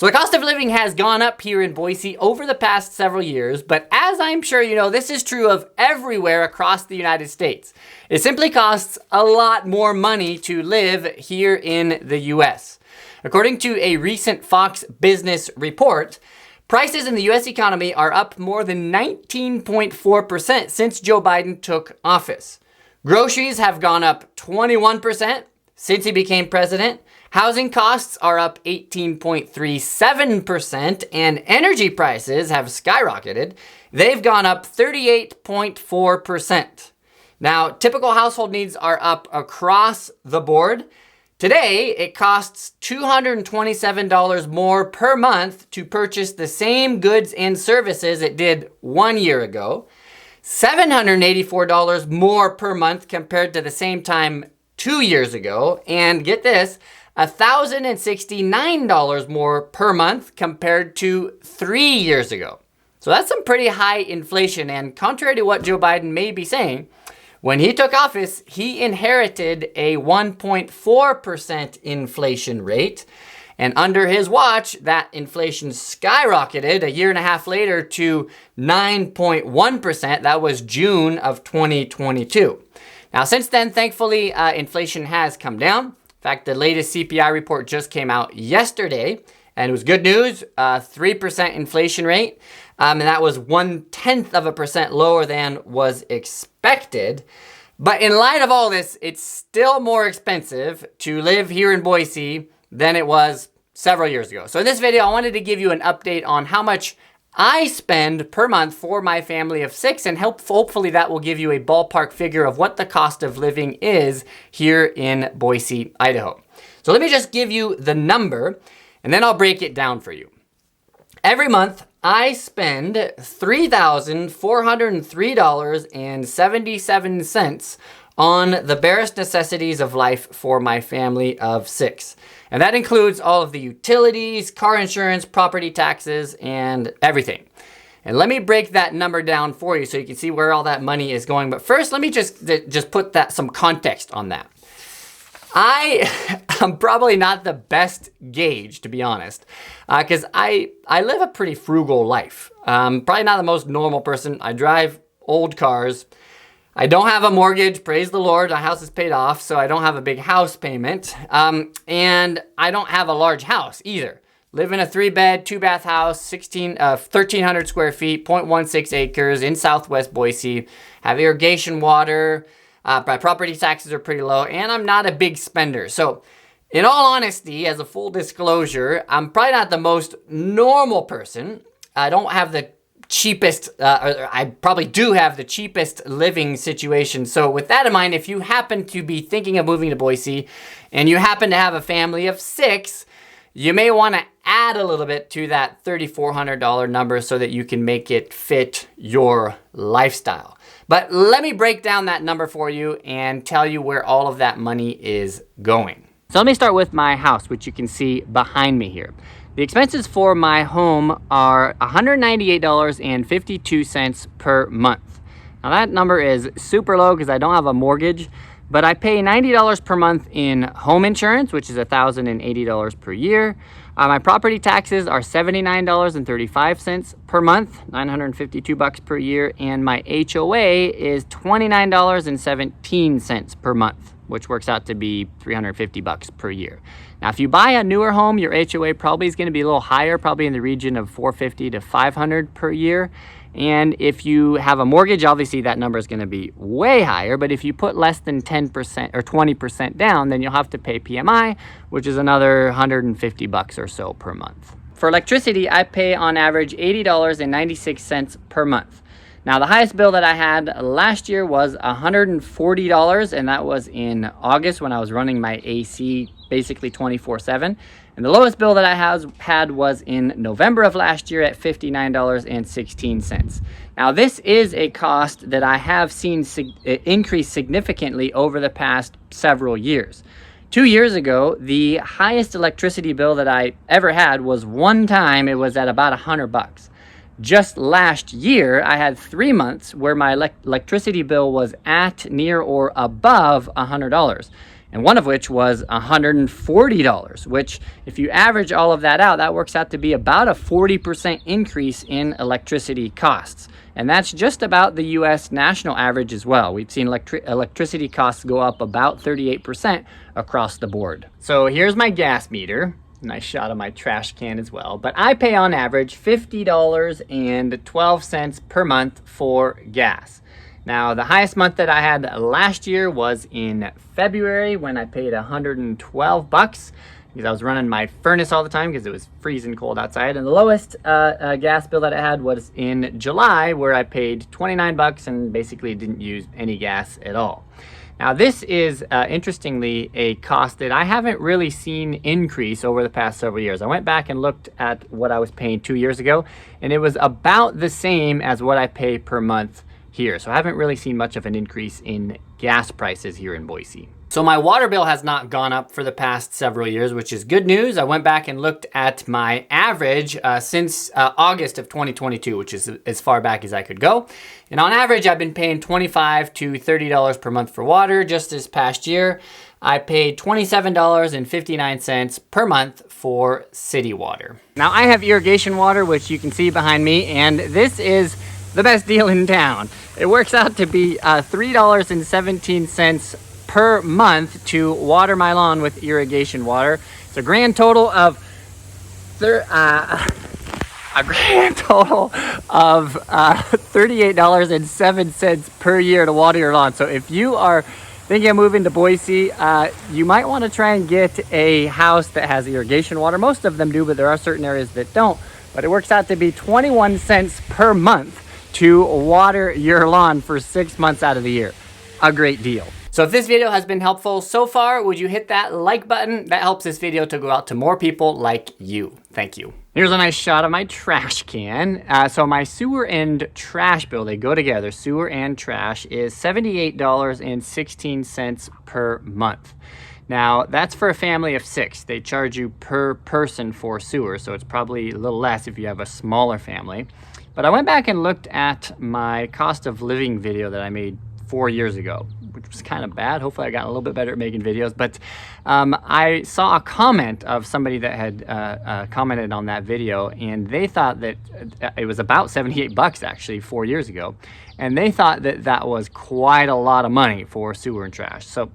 So the cost of living has gone up here in Boise over the past several years, but as I'm sure you know, this is true of everywhere across the United States. It simply costs a lot more money to live here in the US. According to a recent Fox Business report, prices in the US economy are up more than 19.4% since Joe Biden took office. Groceries have gone up 21% since he became president. Housing costs are up 18.37%, and energy prices have skyrocketed. They've gone up 38.4%. Now, typical household needs are up across the board. Today, it costs $227 more per month to purchase the same goods and services it did 1 year ago, $784 more per month compared to the same time 2 years ago, and get this, $1,069 more per month compared to 3 years ago. So that's some pretty high inflation, and contrary to what Joe Biden may be saying, when he took office, he inherited a 1.4% inflation rate, and under his watch, that inflation skyrocketed a year and a half later to 9.1%. That was June of 2022. Now, since then, thankfully, inflation has come down. In fact, the latest CPI report just came out yesterday, and it was good news, 3% inflation rate, and that was 0.1% lower than was expected. But in light of all this, it's still more expensive to live here in Boise than it was several years ago. So in this video, I wanted to give you an update on how much I spend per month for my family of 6, and hopefully that will give you a ballpark figure of what the cost of living is here in Boise, Idaho. So let me just give you the number, and then I'll break it down for you. Every month, I spend $3,403.77 on the barest necessities of life for my family of 6. And that includes all of the utilities, car insurance, property taxes, and everything. And let me break that number down for you so you can see where all that money is going. But first, let me just put some context on that. I'm probably not the best gauge, to be honest, because I live a pretty frugal life. Probably not the most normal person. I drive old cars. I don't have a mortgage, praise the Lord. My house is paid off, so I don't have a big house payment. And I don't have a large house either. Live in a 3-bed, 2-bath house, 1,300 square feet, 0.16 acres in Southwest Boise. Have irrigation water. My property taxes are pretty low, and I'm not a big spender. So in all honesty, as a full disclosure, I'm probably not the most normal person. I don't have the cheapest, I probably do have the cheapest living situation. So with that in mind, if you happen to be thinking of moving to Boise and you happen to have a family of 6, you may want to add a little bit to that $3,400 number so that you can make it fit your lifestyle. But let me break down that number for you and tell you where all of that money is going. So let me start with my house, which you can see behind me here. The expenses for my home are $198.52 per month. Now that number is super low because I don't have a mortgage, but I pay $90 per month in home insurance, which is $1,080 per year. My property taxes are $79.35 per month, $952 per year, and my HOA is $29.17 per month, which works out to be $350 per year. Now, if you buy a newer home, your HOA probably is going to be a little higher, probably in the region of $450 to $500 per year. And if you have a mortgage, obviously that number is going to be way higher. But if you put less than 10% or 20% down, then you'll have to pay PMI, which is another $150 or so per month. For electricity, I pay on average $80.96 per month. Now, the highest bill that I had last year was $140, and that was in August when I was running my AC basically 24/7. And the lowest bill that I had was in November of last year at $59.16. Now, this is a cost that I have seen increase significantly over the past several years. 2 years ago, the highest electricity bill that I ever had was one time. It was at about $100. Just last year, I had 3 months where my electricity bill was at, near, or above $100. and one of which was $140, which if you average all of that out, that works out to be about a 40% increase in electricity costs. And that's just about the US national average as well. We've seen electricity costs go up about 38% across the board. So here's my gas meter. Nice shot of my trash can as well. But I pay on average $50.12 per month for gas. Now, the highest month that I had last year was in February when I paid $112 because I was running my furnace all the time because it was freezing cold outside. And the lowest gas bill that I had was in July, where I paid $29 and basically didn't use any gas at all. Now, this is, interestingly, a cost that I haven't really seen increase over the past several years. I went back and looked at what I was paying 2 years ago, and it was about the same as what I pay per month here. So I haven't really seen much of an increase in gas prices here in Boise. So my water bill has not gone up for the past several years, which is good news. I went back and looked at my average since August of 2022, which is as far back as I could go. And on average, I've been paying $25 to $30 per month for water. Just this past year, I paid $27.59 per month for city water. Now I have irrigation water, which you can see behind me, and this is the best deal in town. It works out to be $3.17 per month to water my lawn with irrigation water. It's a grand total of $38.07 per year to water your lawn. So if you are thinking of moving to Boise, you might want to try and get a house that has irrigation water. Most of them do, but there are certain areas that don't. But it works out to be 21 cents per month to water your lawn for 6 months out of the year. A great deal. So if this video has been helpful so far, would you hit that like button? That helps this video to go out to more people like you. Thank you. Here's a nice shot of my trash can. So my sewer and trash bill, they go together, sewer and trash, is $78.16 per month. Now, that's for a family of 6. They charge you per person for sewer, so it's probably a little less if you have a smaller family. But I went back and looked at my cost of living video that I made 4 years ago, which was kind of bad. Hopefully I got a little bit better at making videos, but I saw a comment of somebody that had commented on that video, and they thought that it was about $78 actually 4 years ago, and they thought that that was quite a lot of money for sewer and trash. So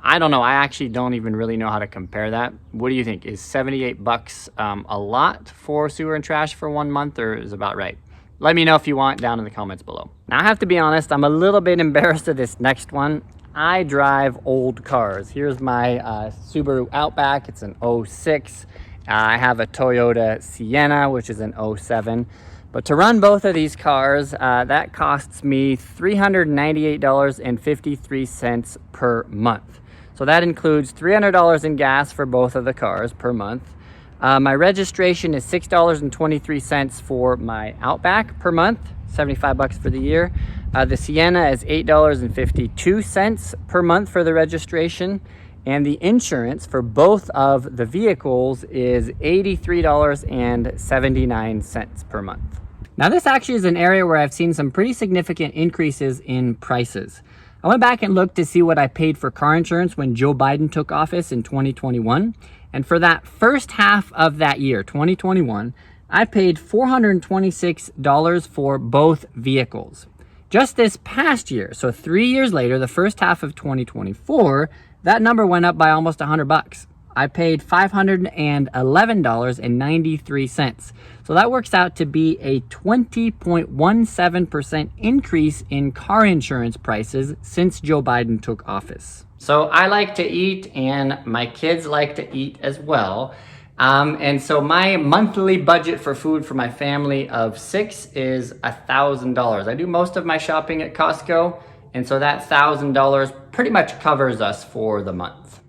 I don't know. I actually don't even really know how to compare that. What do you think? Is $78 a lot for sewer and trash for 1 month, or is it about right? Let me know if you want down in the comments below. Now I have to be honest, I'm a little bit embarrassed of this next one. I drive old cars. Here's my Subaru Outback. It's an 06. I have a Toyota Sienna, which is an 07. But to run both of these cars, that costs me $398.53 per month. So that includes $300 in gas for both of the cars per month. My registration is $6.23 for my Outback per month, $75 for the year. The Sienna is $8.52 per month for the registration. And the insurance for both of the vehicles is $83.79 per month. Now this actually is an area where I've seen some pretty significant increases in prices. I went back and looked to see what I paid for car insurance when Joe Biden took office in 2021. And for that first half of that year, 2021, I paid $426 for both vehicles. Just this past year, so 3 years later, the first half of 2024, that number went up by almost $100. I paid $511.93. So that works out to be a 20.17% increase in car insurance prices since Joe Biden took office. So I like to eat, and my kids like to eat as well. And so my monthly budget for food for my family of 6 is $1,000. I do most of my shopping at Costco, and so that $1,000 pretty much covers us for the month.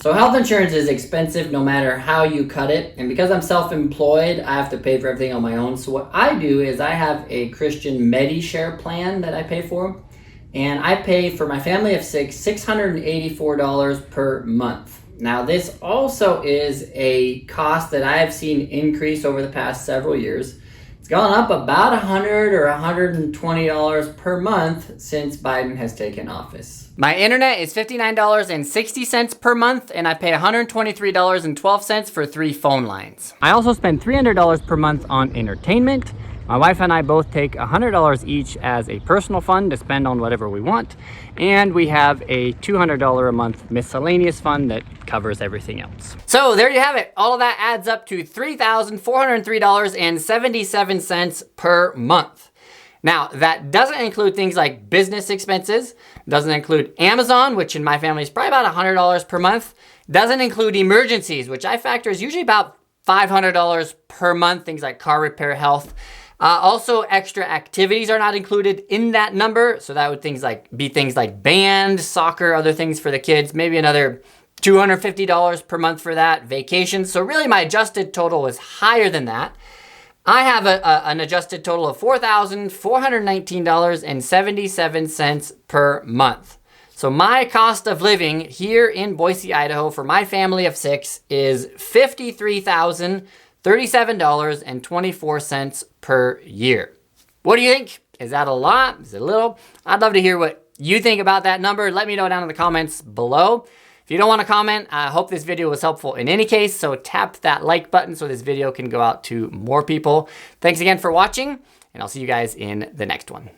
So health insurance is expensive no matter how you cut it. And because I'm self-employed, I have to pay for everything on my own. So what I do is I have a Christian Medi-Share plan that I pay for. And I pay for my family of 6, $684 per month. Now this also is a cost that I have seen increase over the past several years. It's gone up about $100 or $120 per month since Biden has taken office. My internet is $59.60 per month, and I pay $123.12 for 3 phone lines. I also spend $300 per month on entertainment. My wife and I both take $100 each as a personal fund to spend on whatever we want, and we have a $200 a month miscellaneous fund that covers everything else. So there you have it. All of that adds up to $3,403.77 per month. Now, that doesn't include things like business expenses, doesn't include Amazon, which in my family is probably about $100 per month, doesn't include emergencies, which I factor is usually about $500 per month, things like car repair, health. Also, extra activities are not included in that number. So that would be things like band, soccer, other things for the kids, maybe another $250 per month for that, vacations. So really my adjusted total is higher than that. I have an adjusted total of $4,419.77 per month. So my cost of living here in Boise, Idaho for my family of 6 is $53,037.24 per year. What do you think? Is that a lot? Is it a little? I'd love to hear what you think about that number. Let me know down in the comments below. If you don't want to comment, I hope this video was helpful in any case, so tap that like button so this video can go out to more people. Thanks again for watching, and I'll see you guys in the next one.